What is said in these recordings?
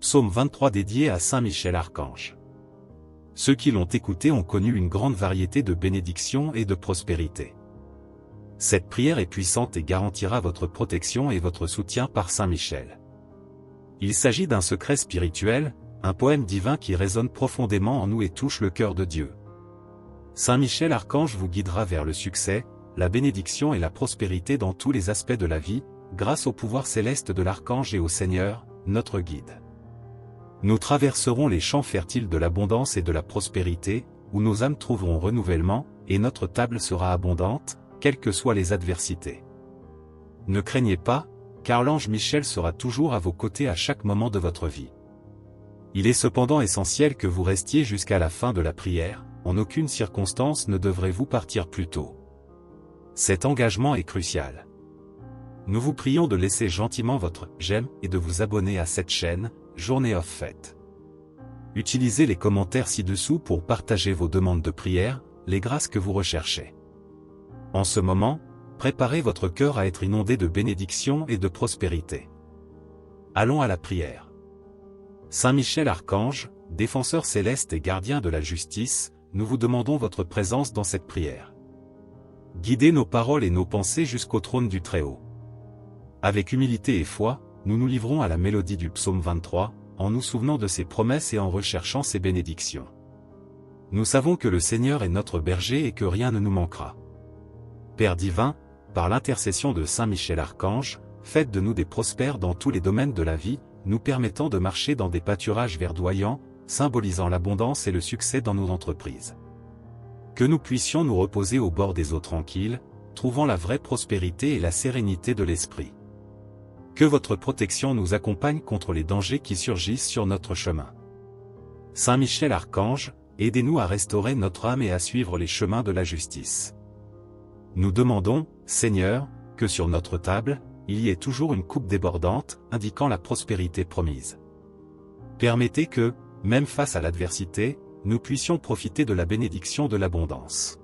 Psaume 23 dédié à Saint Michel Archange. Ceux qui l'ont écouté ont connu une grande variété de bénédictions et de prospérité. Cette prière est puissante et garantira votre protection et votre soutien par Saint Michel. Il s'agit d'un secret spirituel, un poème divin qui résonne profondément en nous et touche le cœur de Dieu. Saint Michel Archange vous guidera vers le succès, la bénédiction et la prospérité dans tous les aspects de la vie, grâce au pouvoir céleste de l'Archange et au Seigneur, notre guide. Nous traverserons les champs fertiles de l'abondance et de la prospérité, où nos âmes trouveront renouvellement, et notre table sera abondante, quelles que soient les adversités. Ne craignez pas, car l'ange Michel sera toujours à vos côtés à chaque moment de votre vie. Il est cependant essentiel que vous restiez jusqu'à la fin de la prière, en aucune circonstance ne devrez-vous partir plus tôt. Cet engagement est crucial. Nous vous prions de laisser gentiment votre « j'aime » et de vous abonner à cette chaîne, Journée of Fête. Utilisez les commentaires ci-dessous pour partager vos demandes de prière, les grâces que vous recherchez. En ce moment, préparez votre cœur à être inondé de bénédictions et de prospérité. Allons à la prière. Saint Michel Archange, défenseur céleste et gardien de la justice, nous vous demandons votre présence dans cette prière. Guidez nos paroles et nos pensées jusqu'au trône du Très-Haut. Avec humilité et foi, nous nous livrons à la mélodie du psaume 23, en nous souvenant de ses promesses et en recherchant ses bénédictions. Nous savons que le Seigneur est notre berger et que rien ne nous manquera. Père divin, par l'intercession de Saint Michel Archange, faites de nous des prospères dans tous les domaines de la vie, nous permettant de marcher dans des pâturages verdoyants, symbolisant l'abondance et le succès dans nos entreprises. Que nous puissions nous reposer au bord des eaux tranquilles, trouvant la vraie prospérité et la sérénité de l'esprit. Que votre protection nous accompagne contre les dangers qui surgissent sur notre chemin. Saint Michel Archange, aidez-nous à restaurer notre âme et à suivre les chemins de la justice. Nous demandons, Seigneur, que sur notre table, il y ait toujours une coupe débordante, indiquant la prospérité promise. Permettez que, même face à l'adversité, nous puissions profiter de la bénédiction de l'abondance.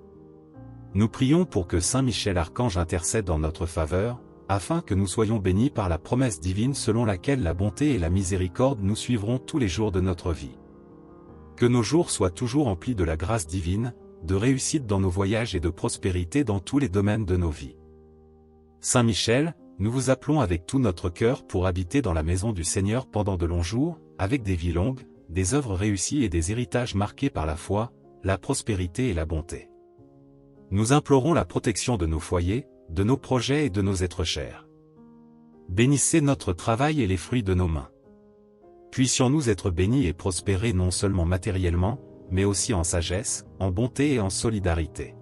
Nous prions pour que Saint Michel Archange intercède en notre faveur, afin que nous soyons bénis par la promesse divine selon laquelle la bonté et la miséricorde nous suivront tous les jours de notre vie. Que nos jours soient toujours emplis de la grâce divine, de réussite dans nos voyages et de prospérité dans tous les domaines de nos vies. Saint Michel, nous vous appelons avec tout notre cœur pour habiter dans la maison du Seigneur pendant de longs jours, avec des vies longues, des œuvres réussies et des héritages marqués par la foi, la prospérité et la bonté. Nous implorons la protection de nos foyers, de nos projets et de nos êtres chers. Bénissez notre travail et les fruits de nos mains. Puissions-nous être bénis et prospérer non seulement matériellement, mais aussi en sagesse, en bonté et en solidarité.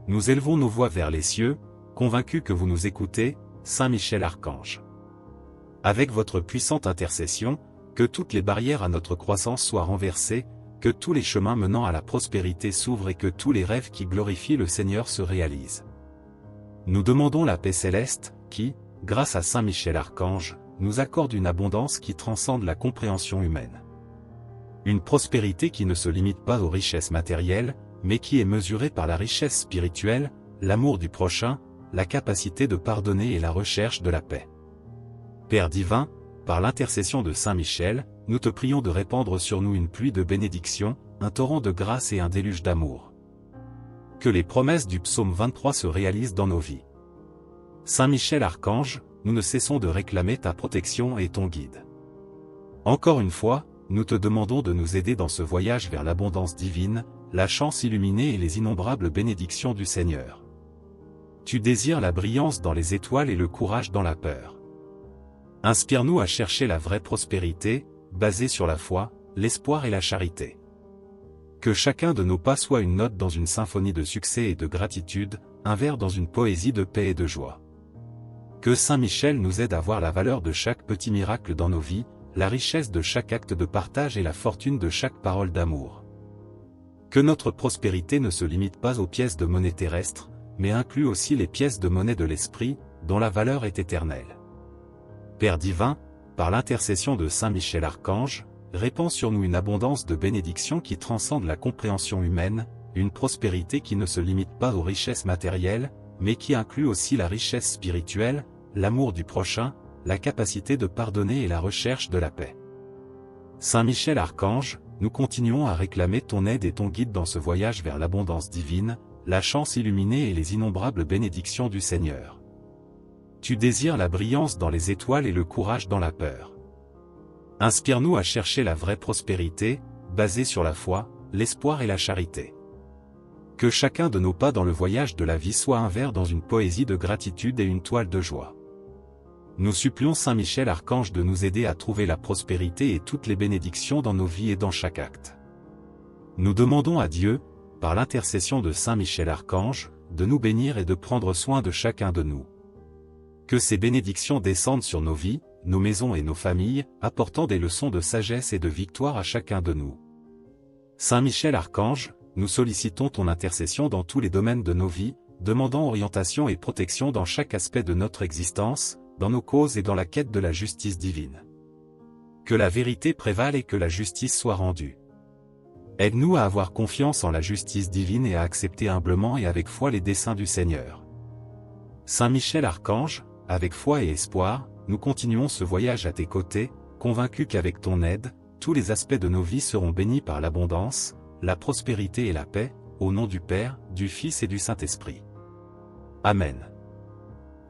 Nous élevons nos voix vers les cieux, convaincus que vous nous écoutez, Saint Michel Archange. Avec votre puissante intercession, que toutes les barrières à notre croissance soient renversées, que tous les chemins menant à la prospérité s'ouvrent et que tous les rêves qui glorifient le Seigneur se réalisent. Nous demandons la paix céleste, qui, grâce à Saint Michel Archange, nous accorde une abondance qui transcende la compréhension humaine. Une prospérité qui ne se limite pas aux richesses matérielles, mais qui est mesurée par la richesse spirituelle, l'amour du prochain, la capacité de pardonner et la recherche de la paix. Père divin, par l'intercession de Saint Michel, nous te prions de répandre sur nous une pluie de bénédictions, un torrent de grâce et un déluge d'amour. Que les promesses du psaume 23 se réalisent dans nos vies. Saint Michel Archange, nous ne cessons de réclamer ta protection et ton guide. Encore une fois, nous te demandons de nous aider dans ce voyage vers l'abondance divine, la chance illuminée et les innombrables bénédictions du Seigneur. Tu désires la brillance dans les étoiles et le courage dans la peur. Inspire-nous à chercher la vraie prospérité, basée sur la foi, l'espoir et la charité. Que chacun de nos pas soit une note dans une symphonie de succès et de gratitude, un vers dans une poésie de paix et de joie. Que Saint Michel nous aide à voir la valeur de chaque petit miracle dans nos vies, la richesse de chaque acte de partage et la fortune de chaque parole d'amour. Que notre prospérité ne se limite pas aux pièces de monnaie terrestre, mais inclut aussi les pièces de monnaie de l'esprit, dont la valeur est éternelle. Père divin, par l'intercession de Saint Michel Archange, répand sur nous une abondance de bénédictions qui transcende la compréhension humaine, une prospérité qui ne se limite pas aux richesses matérielles, mais qui inclut aussi la richesse spirituelle, l'amour du prochain, la capacité de pardonner et la recherche de la paix. Saint Michel Archange, nous continuons à réclamer ton aide et ton guide dans ce voyage vers l'abondance divine, la chance illuminée et les innombrables bénédictions du Seigneur. Tu désires la brillance dans les étoiles et le courage dans la peur. Inspire-nous à chercher la vraie prospérité, basée sur la foi, l'espoir et la charité. Que chacun de nos pas dans le voyage de la vie soit un vers dans une poésie de gratitude et une toile de joie. Nous supplions Saint Michel Archange de nous aider à trouver la prospérité et toutes les bénédictions dans nos vies et dans chaque acte. Nous demandons à Dieu, par l'intercession de Saint Michel Archange, de nous bénir et de prendre soin de chacun de nous. Que ces bénédictions descendent sur nos vies, nos maisons et nos familles, apportant des leçons de sagesse et de victoire à chacun de nous. Saint Michel Archange, nous sollicitons ton intercession dans tous les domaines de nos vies, demandant orientation et protection dans chaque aspect de notre existence, dans nos causes et dans la quête de la justice divine. Que la vérité prévale et que la justice soit rendue. Aide-nous à avoir confiance en la justice divine et à accepter humblement et avec foi les desseins du Seigneur. Saint Michel Archange, avec foi et espoir, nous continuons ce voyage à tes côtés, convaincus qu'avec ton aide, tous les aspects de nos vies seront bénis par l'abondance, la prospérité et la paix, au nom du Père, du Fils et du Saint-Esprit. Amen.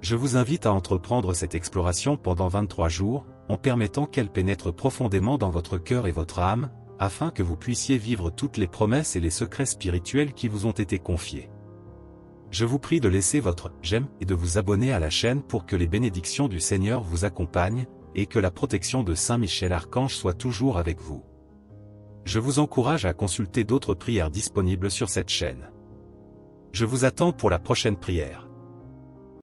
Je vous invite à entreprendre cette exploration pendant 23 jours, en permettant qu'elle pénètre profondément dans votre cœur et votre âme, afin que vous puissiez vivre toutes les promesses et les secrets spirituels qui vous ont été confiés. Je vous prie de laisser votre j'aime et de vous abonner à la chaîne pour que les bénédictions du Seigneur vous accompagnent, et que la protection de Saint Michel Archange soit toujours avec vous. Je vous encourage à consulter d'autres prières disponibles sur cette chaîne. Je vous attends pour la prochaine prière.